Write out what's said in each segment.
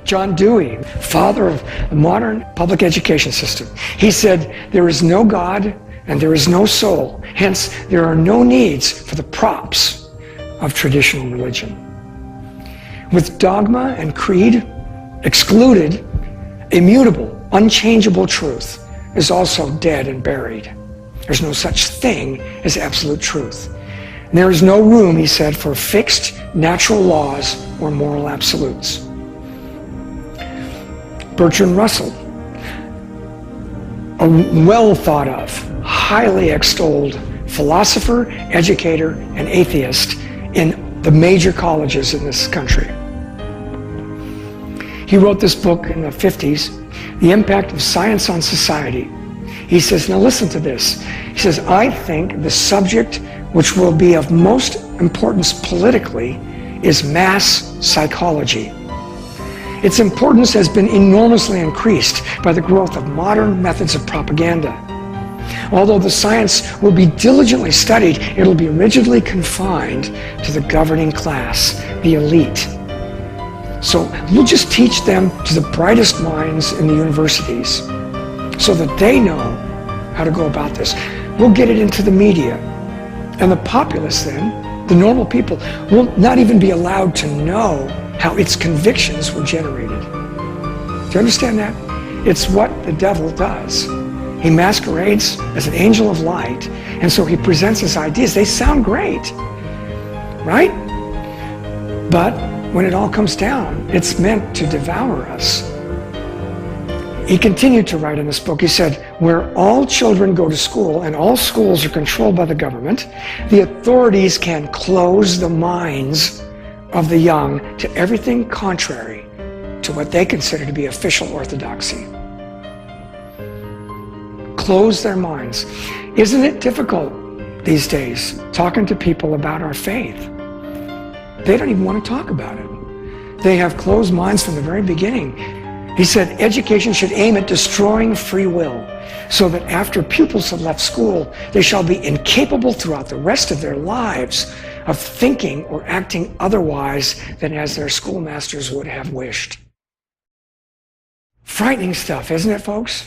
John Dewey, father of the modern public education system, he said, "There is no God and there is no soul. Hence, there are no needs for the props of traditional religion." With dogma and creed excluded, immutable, unchangeable truth is also dead and buried. There's no such thing as absolute truth. And there is no room, he said, for fixed natural laws or moral absolutes. Bertrand Russell, a well thought of, highly extolled philosopher, educator, and atheist in the major colleges in this country. He wrote this book in the 50s, The Impact of Science on Society. He says, now listen to this. He says, "I think the subject which will be of most importance politically is mass psychology. Its importance has been enormously increased by the growth of modern methods of propaganda. Although the science will be diligently studied, it will be rigidly confined to the governing class, the elite. So we'll just teach them to the brightest minds in the universities so that they know how to go about this. We'll get it into the media. And the populace then, the normal people, will not even be allowed to know how its convictions were generated." Do you understand that? It's what the devil does. He masquerades as an angel of light, and so he presents his ideas. They sound great, right? But when it all comes down, it's meant to devour us. He continued to write in this book, he said, "Where all children go to school and all schools are controlled by the government, the authorities can close the minds of the young to everything contrary to what they consider to be official orthodoxy." Close their minds. Isn't it difficult these days talking to people about our faith? They don't even want to talk about it. They have closed minds from the very beginning. He said, "Education should aim at destroying free will, so that after pupils have left school, they shall be incapable throughout the rest of their lives of thinking or acting otherwise than as their schoolmasters would have wished." Frightening stuff, isn't it, folks?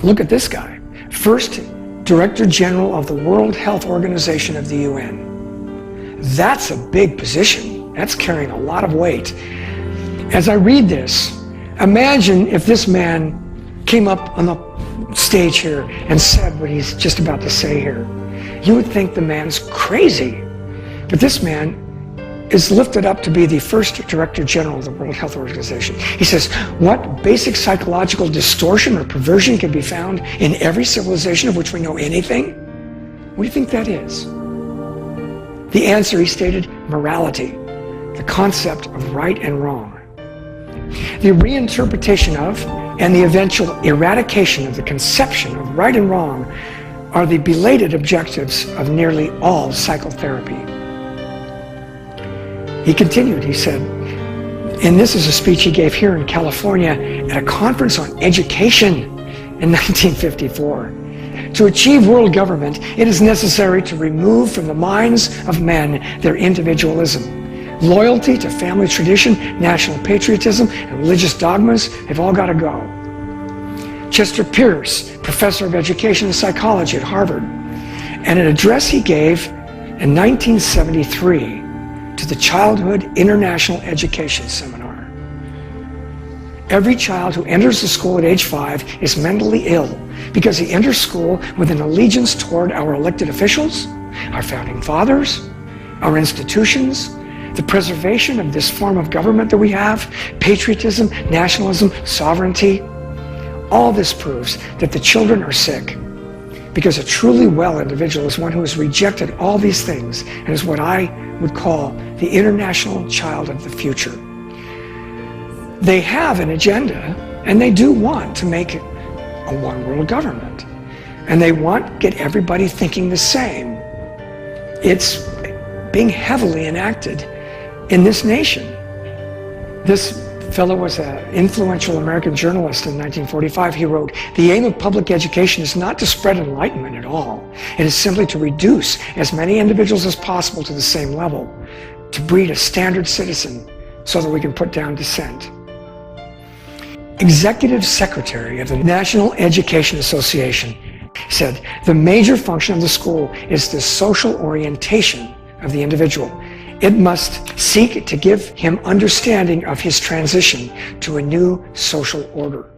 Look at this guy. First Director General of the World Health Organization of the UN. That's a big position. That's carrying a lot of weight. As I read this, imagine if this man came up on the stage here and said what he's just about to say here. You would think the man's crazy. But this man is lifted up to be the first Director General of the World Health Organization. He says, what basic psychological distortion or perversion can be found in every civilization of which we know anything? What do you think that is? The answer, he stated, morality, the concept of right and wrong. The reinterpretation of and the eventual eradication of the conception of right and wrong are the belated objectives of nearly all psychotherapy. He continued, he said, and this is a speech he gave here in California at a conference on education in 1954. To achieve world government, it is necessary to remove from the minds of men their individualism. Loyalty to family tradition, national patriotism, and religious dogmas, they've all got to go. Chester Pierce, professor of education and psychology at Harvard, and an address he gave in 1973 to the Childhood International Education Seminar. Every child who enters the school at age 5 is mentally ill because he enters school with an allegiance toward our elected officials, our founding fathers, our institutions, the preservation of this form of government that we have, patriotism, nationalism, sovereignty. All this proves that the children are sick because a truly well individual is one who has rejected all these things and is what I would call the international child of the future. They have an agenda and they do want to make it a one world government. And they want to get everybody thinking the same. It's being heavily enacted in this nation. This fellow was an influential American journalist in 1945. He wrote, "The aim of public education is not to spread enlightenment at all. It is simply to reduce as many individuals as possible to the same level, to breed a standard citizen so that we can put down dissent. Executive Secretary of the National Education Association said, the major function of the school is the social orientation of the individual. It must seek to give him understanding of his transition to a new social order.